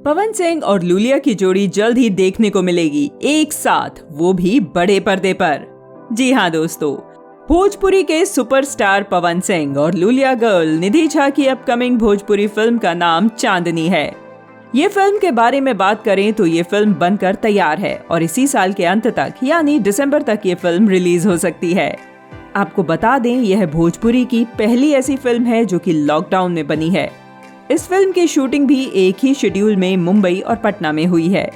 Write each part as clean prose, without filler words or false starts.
पवन सिंह और लूलिया की जोड़ी जल्द ही देखने को मिलेगी एक साथ, वो भी बड़े पर्दे पर। जी हाँ दोस्तों, भोजपुरी के सुपरस्टार पवन सिंह और लूलिया गर्ल निधि झा की अपकमिंग भोजपुरी फिल्म का नाम चांदनी है। ये फिल्म के बारे में बात करें तो ये फिल्म बनकर तैयार है और इसी साल के अंत तक यानी दिसंबर तक ये फिल्म रिलीज हो सकती है। आपको बता दें, यह भोजपुरी की पहली ऐसी फिल्म है जो कि लॉकडाउन में बनी है। इस फिल्म की शूटिंग भी एक ही शेड्यूल में मुंबई और पटना में हुई है।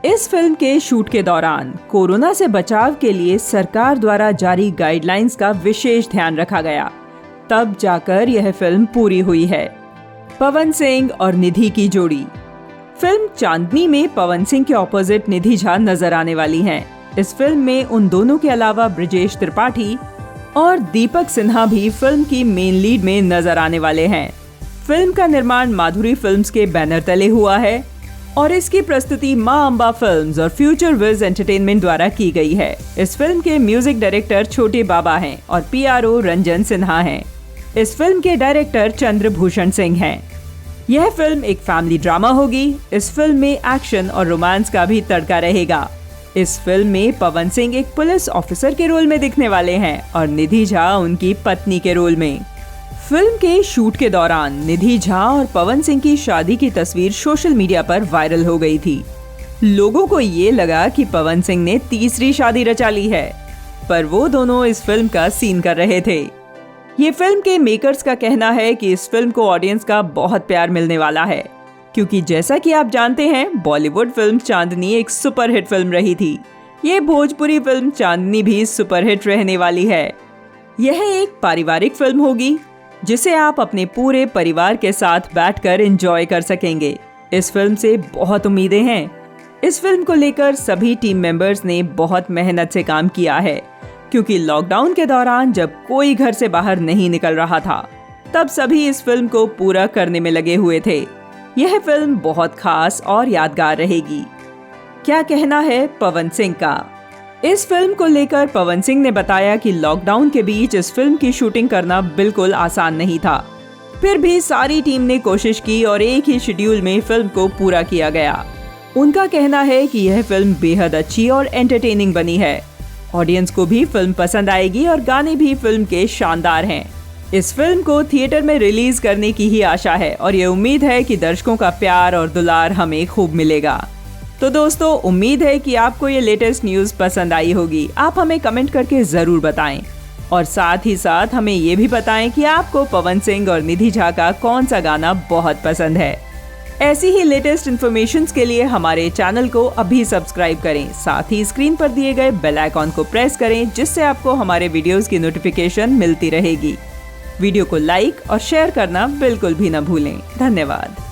इस फिल्म के शूट के दौरान कोरोना से बचाव के लिए सरकार द्वारा जारी गाइडलाइंस का विशेष ध्यान रखा गया, तब जाकर यह फिल्म पूरी हुई है। पवन सिंह और निधि की जोड़ी। फिल्म चांदनी में पवन सिंह के ऑपोजिट निधि झा नजर आने वाली हैं। इस फिल्म में उन दोनों के अलावा ब्रिजेश त्रिपाठी और दीपक सिन्हा भी फिल्म की मेन लीड में नजर आने वाले हैं। फिल्म का निर्माण माधुरी फिल्म्स के बैनर तले हुआ है और इसकी प्रस्तुति मां अंबा फिल्म्स और फ्यूचर विज एंटरटेनमेंट द्वारा की गई है। इस फिल्म के म्यूजिक डायरेक्टर छोटे बाबा हैं और पीआरओ रंजन सिन्हा हैं। इस फिल्म के डायरेक्टर चंद्रभूषण सिंह हैं। यह फिल्म एक फैमिली ड्रामा होगी। इस फिल्म में एक्शन और रोमांस का भी तड़का रहेगा। इस फिल्म में पवन सिंह एक पुलिस ऑफिसर के रोल में दिखने वाले हैं और निधि झा उनकी पत्नी के रोल में। फिल्म के शूट के दौरान निधि झा और पवन सिंह की शादी की तस्वीर सोशल मीडिया पर वायरल हो गई थी। लोगों को ये लगा कि पवन सिंह ने तीसरी शादी रचा ली है, पर वो दोनों इस फिल्म का सीन कर रहे थे। ये फिल्म के मेकर्स का कहना है कि इस फिल्म को ऑडियंस का बहुत प्यार मिलने वाला है, क्योंकि जैसा कि आप जानते हैं, बॉलीवुड फिल्म चांदनी एक सुपरहिट फिल्म रही थी। ये भोजपुरी फिल्म चांदनी भी सुपरहिट रहने वाली है। यह एक पारिवारिक फिल्म होगी जिसे आप अपने पूरे परिवार के साथ बैठकर एंजॉय कर सकेंगे। इस फिल्म से बहुत उम्मीदें हैं। इस फिल्म को लेकर सभी टीम मेंबर्स ने बहुत मेहनत से काम किया है, क्योंकि लॉकडाउन के दौरान जब कोई घर से बाहर नहीं निकल रहा था, तब सभी इस फिल्म को पूरा करने में लगे हुए थे। यह फिल्म बहुत खास और यादगार रहेगी। क्या कहना है पवन सिंह का? इस फिल्म को लेकर पवन सिंह ने बताया कि लॉकडाउन के बीच इस फिल्म की शूटिंग करना बिल्कुल आसान नहीं था। फिर भी सारी टीम ने कोशिश की और एक ही शेड्यूल में फिल्म को पूरा किया गया। उनका कहना है कि यह फिल्म बेहद अच्छी और एंटरटेनिंग बनी है। ऑडियंस को भी फिल्म पसंद आएगी और गाने भी फिल्म के शानदार हैं। इस फिल्म को थिएटर में रिलीज करने की ही आशा है और ये उम्मीद है कि दर्शकों का प्यार और दुलार हमें खूब मिलेगा। तो दोस्तों, उम्मीद है कि आपको ये लेटेस्ट न्यूज़ पसंद आई होगी। आप हमें कमेंट करके ज़रूर बताएं और साथ ही साथ हमें ये भी बताएं कि आपको पवन सिंह और निधि झा का कौन सा गाना बहुत पसंद है। ऐसी ही लेटेस्ट इन्फॉर्मेशन के लिए हमारे चैनल को अभी सब्सक्राइब करें। साथ ही स्क्रीन पर दिए गए बेल आइकॉन को प्रेस करें, जिससे आपको हमारे वीडियोज़ की नोटिफिकेशन मिलती रहेगी। वीडियो को लाइक और शेयर करना बिल्कुल भी न भूलें। धन्यवाद।